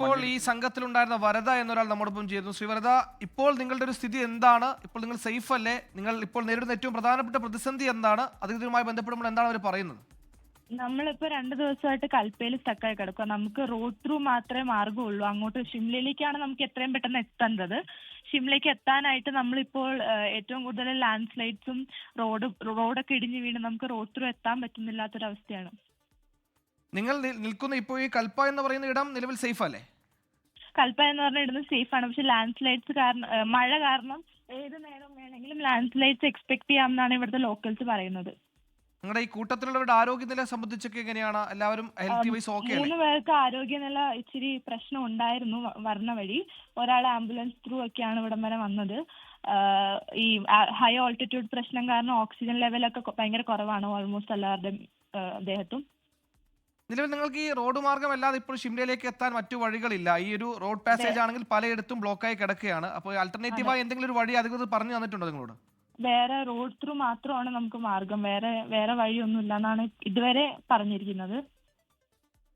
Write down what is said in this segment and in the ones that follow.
ഇപ്പോൾ ഈ സംഘത്തിലുണ്ടായിരുന്ന വരദ എന്നൊരാൾ നമ്മോടൊപ്പം ചെയ്യുന്നു. ശ്രീ വരദ, ഇപ്പോൾ നിങ്ങളുടെ ഒരു സ്ഥിതി എന്താണ്? ഇപ്പോൾ നിങ്ങൾ സേഫ് അല്ലേ? നിങ്ങൾ ഇപ്പോൾ നേരിടുന്ന ഏറ്റവും പ്രധാനപ്പെട്ട പ്രതിസന്ധി എന്താണ്? അധികൃതരുമായി ബന്ധപ്പെടുമ്പോൾ എന്താണ് അവർ പറയുന്നത്? നമ്മളിപ്പോ 2 ദിവസമായിട്ട് കൽപ്പയിൽ സ്റ്റക്കായി കിടക്കുക. നമുക്ക് റോഡ് ത്രൂ മാത്രമേ മാർഗമുള്ളൂ. അങ്ങോട്ട് ഷിംലയിലേക്കാണ് നമുക്ക് എത്രയും പെട്ടെന്ന് എത്തേണ്ടത്. ഷിംലയ്ക്ക് എത്താനായിട്ട് നമ്മളിപ്പോൾ ഏറ്റവും കൂടുതൽ ലാൻഡ് സ്ലൈഡ്സും റോഡൊക്കെ ഇടിഞ്ഞു വീണ് നമുക്ക് റോഡ് ത്രൂ എത്താൻ പറ്റുന്നില്ലാത്തൊരവസ്ഥയാണ്. നിങ്ങൾ നിൽക്കുന്ന ഇപ്പോൾ ഈ കൽപ്പ എന്ന് പറയുന്ന ഇടം നിലവിൽ സേഫ് അല്ലേ? കൽപ്പ എന്ന് പറഞ്ഞ ഇടുന്നത് സേഫ് ആണ്. പക്ഷെ ലാൻഡ് സ്ലൈഡ്സ് കാരണം, മഴ കാരണം ഏത് നേരം വേണമെങ്കിലും ലാൻഡ് സ്ലൈഡ്സ് എക്സ്പെക്ട് ചെയ്യാമെന്നാണ് ഇവിടുത്തെ ലോക്കൽസ് പറയുന്നത്. നിങ്ങളുടെ ഈ കൂട്ടത്തിലുള്ളവരുടെ ആരോഗ്യനില സംബന്ധിച്ചൊക്കെ എങ്ങനെയാണ്? എല്ലാവരും ഹെൽത്തി വൈസ് ഓക്കെ അല്ലേ? 3 പേർക്ക് ആരോഗ്യനില ഇച്ചിരി പ്രശ്നം ഉണ്ടായിരുന്നു വരണ വഴി. ഒരാൾ ആംബുലൻസ് ത്രൂ ഒക്കെയാണ് ഇവിടം വരെ വന്നത്. ഈ ഹൈ ഓൾട്ടിറ്റ്യൂഡ് പ്രശ്നം കാരണം ഓക്സിജൻ ലെവലൊക്കെ ഭയങ്കര കുറവാണ് ഓൾമോസ്റ്റ് എല്ലാവരുടെയും ദേഹത്തും. നിലവിൽ നിങ്ങൾക്ക് ഈ റോഡ് മാർഗം അല്ലാതെ ഇപ്പോൾ ഷിംലയിലേക്ക് എത്താൻ മറ്റു വഴികളില്ല. ഈ ഒരു റോഡ് പാസേജ് ആണെങ്കിൽ പലയിടത്തും ബ്ലോക്കായി കിടക്കുകയാണ്. അപ്പോൾ ആൾട്ടർനേറ്റീവായി എന്തെങ്കിലും ഒരു വഴി അധികൃതർ പറഞ്ഞു തന്നിട്ടുണ്ടോ നിങ്ങളോട്? വേറെ റോഡ് ത്രൂ മാത്രമാണ് നമുക്ക് മാർഗം, വേറെ വഴിയൊന്നും ഇല്ല എന്നാണ് ഇതുവരെ പറഞ്ഞിരിക്കുന്നത്.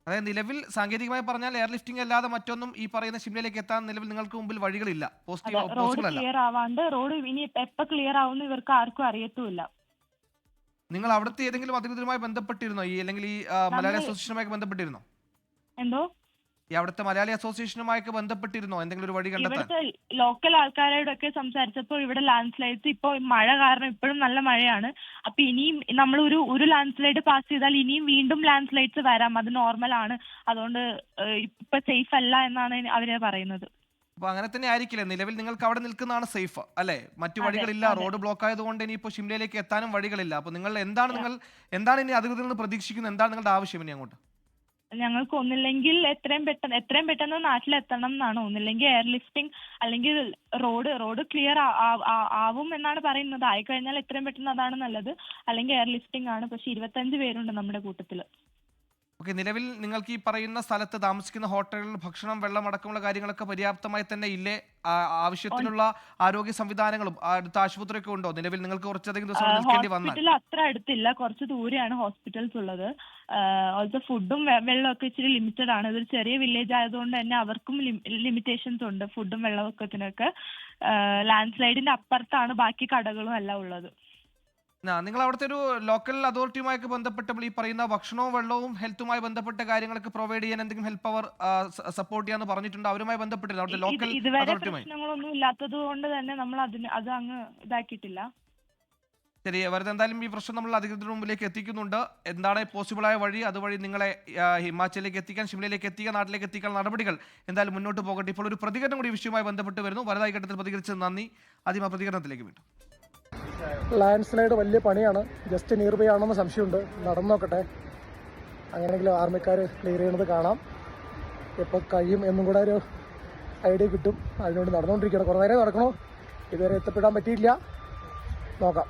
അതായത് നിലവിൽ സാങ്കേതികമായി പറഞ്ഞാൽ എയർ ലിഫ്റ്റിംഗ് അല്ലാതെ മറ്റൊന്നും ഈ പറയുന്ന ഷിംലയിലേക്ക് എത്താൻ നിലവിൽ നിങ്ങൾക്ക് മുമ്പിൽ വഴികളില്ല. റോഡ് ക്ലിയർ ആവാണ്ട് റോഡ് ഇനി എപ്പോ ക്ലിയർ ആവുമെന്ന് ഇവർക്ക് ആർക്കും അറിയത്തുമില്ല. നിങ്ങൾ അവിടുത്തെ ഏതെങ്കിലും അധികൃതരുമായി ബന്ധപ്പെട്ടിരുന്നോ? ഈ അല്ലെങ്കിൽ ഈ മലയാളി അസോസിയേഷനുമായി ബന്ധപ്പെട്ടിരുന്നോ? എന്തോ ഈ അവിടുത്തെ മലയാളി അസോസിയേഷനുമായി ബന്ധപ്പെട്ടിരുന്നോ എന്തെങ്കിലും ഒരു വഴി കണ്ടെത്താൻ? ഇവിടുത്തെ ലോക്കൽ ആൾക്കാരോടൊക്കെ സംസാരിച്ചപ്പോൾ ഇവിടെ ലാൻഡ് സ്ലൈഡ്സ് ഇപ്പോൾ മഴ കാരണം ഇപ്പോഴും നല്ല മഴയാണ്. അപ്പൊ ഇനിയും നമ്മൾ ഒരു ലാൻഡ് സ്ലൈഡ് പാസ് ചെയ്താൽ ഇനിയും വീണ്ടും ലാൻഡ് സ്ലൈഡ്സ് വരാം. അത് നോർമൽ ആണ്. അതുകൊണ്ട് ഇപ്പൊ സേഫ് അല്ല എന്നാണ് അവര് പറയുന്നത്. അപ്പൊ അങ്ങനെ തന്നെ ആയിരിക്കില്ലേ? നിലവിൽ നിങ്ങൾക്ക് അവിടെ നിൽക്കുന്നതാണ് സേഫ് അല്ലെ? മറ്റു വഴികളില്ല, റോഡ് ബ്ലോക്ക് ആയതുകൊണ്ട് ഇനിയിപ്പോ ഷിംലയിലേക്ക് എത്താനും വഴികളില്ല. അപ്പൊ നിങ്ങൾ എന്താണ് ഇനി അധികൃതരിൽ നിന്ന് പ്രതീക്ഷിക്കുന്നത്? എന്താണ് നിങ്ങളുടെ ആവശ്യം ഇനി അങ്ങോട്ട്? ഞങ്ങൾക്ക് ഒന്നില്ലെങ്കിൽ എത്രയും പെട്ടെന്ന് നാട്ടിലെത്തണം എന്നാണ്. ഒന്നില്ലെങ്കിൽ എയർ ലിഫ്റ്റിംഗ് അല്ലെങ്കിൽ റോഡ് ക്ലിയർ ആവും എന്നാണ് പറയുന്നത്. ആയിക്കഴിഞ്ഞാൽ എത്രയും പെട്ടെന്ന് അതാണ് നല്ലത്. അല്ലെങ്കിൽ എയർ ലിഫ്റ്റിംഗ് ആണ്. പക്ഷെ 25 പേരുണ്ട് നമ്മുടെ കൂട്ടത്തില്. ഓക്കെ, നിലവിൽ നിങ്ങൾക്ക് ഈ പറയുന്ന സ്ഥലത്ത് താമസിക്കുന്ന ഹോട്ടലുകളിൽ ഭക്ഷണം, വെള്ളം അടക്കമുള്ള കാര്യങ്ങളൊക്കെ പര്യാപ്തമായി തന്നെ ഇല്ലേ? ആവശ്യത്തിനുള്ള ആരോഗ്യ സംവിധാനങ്ങളും അടുത്ത ആശുപത്രിയൊക്കെ ഉണ്ടോ? നിലവിൽ നിങ്ങൾക്ക് കുറച്ചധികം ദിവസം നിൽക്കേണ്ടി വന്നാൽ? ഹോസ്പിറ്റൽ അത്ര അടുത്തില്ല, കുറച്ച് ദൂരെയാണ് ഹോസ്പിറ്റൽസ് ഉള്ളത്. അതുപോലെ ഫുഡും വെള്ളമൊക്കെ ഇച്ചിരി ലിമിറ്റഡ് ആണ്. ഇതൊരു ചെറിയ വില്ലേജ് ആയതുകൊണ്ട് തന്നെ അവർക്കും ലിമിറ്റേഷൻസ് ഉണ്ട് ഫുഡും വെള്ളമൊക്കത്തിനൊക്കെ. ലാൻഡ് സ്ലൈഡിന്റെ അപ്പുറത്താണ് ബാക്കി കടകളും എല്ലാം ഉള്ളത്. നിങ്ങൾ അവിടുത്തെ ഒരു ലോക്കൽ അതോറിറ്റിയുമായി ബന്ധപ്പെട്ടപ്പോൾ ഈ പറയുന്ന ഭക്ഷണവും വെള്ളവും ഹെൽത്തുമായി ബന്ധപ്പെട്ട കാര്യങ്ങളൊക്കെ പ്രൊവൈഡ് ചെയ്യാൻ എന്തെങ്കിലും ഹെൽപ്പ് അവർ സപ്പോർട്ട് ചെയ്യാന്ന് പറഞ്ഞിട്ടുണ്ട്. അവരുമായി ബന്ധപ്പെട്ടില്ല അവിടുത്തെ ലോക്കൽ അതോറിറ്റിയുമായി? പ്രശ്നങ്ങളൊന്നും ഇല്ലാത്തത് കൊണ്ട് തന്നെ നമ്മൾ അത് അങ്ങ് ഇതാക്കിയിട്ടില്ല. ശരി, വെറുതെ എന്തായാലും ഈ പ്രശ്നം നമ്മൾ അധികൃതരുടെ മുമ്പിലേക്ക് എത്തിക്കുന്നുണ്ട്. എന്താണ് പോസിബിളായ വഴി? അതുവഴി നിങ്ങളെ ഹിമാചലിലേക്ക് എത്തിക്കാൻ, ഷിംലയിലേക്ക് എത്തിക്കാൻ, നാട്ടിലേക്ക് എത്തിക്കാൻ നടപടികൾ എന്തായാലും മുന്നോട്ട് പോകട്ടെ. ഇപ്പോൾ ഒരു പ്രതികരണം കൂടി ഈ വിഷയവുമായി ബന്ധപ്പെട്ട് വരുന്നു. വരദായി ഘട്ടത്തിൽ പ്രതികരിച്ചത് നന്ദി. ആദ്യം ആ പ്രതികരണത്തിലേക്ക് വിട്ടു. ലാൻഡ് സ്ലൈഡ് വലിയ പണിയാണ്. ജസ്റ്റ് നിയർ ബൈ ആണെന്ന് സംശയമുണ്ട്. നടന്നു നോക്കട്ടെ. അങ്ങനെയെങ്കിൽ ആർമിക്കാർ ക്ലിയർ ചെയ്യണത് കാണാം. എപ്പോൾ കഴിയും എന്നും കൂടെ ഒരു ഐഡിയ കിട്ടും. അതിനുവേണ്ടി നടന്നുകൊണ്ടിരിക്കണം. കുറേ നേരം നടക്കണോ, ഇതുവരെ എത്തപ്പെടാൻ പറ്റിയില്ല. നോക്കാം.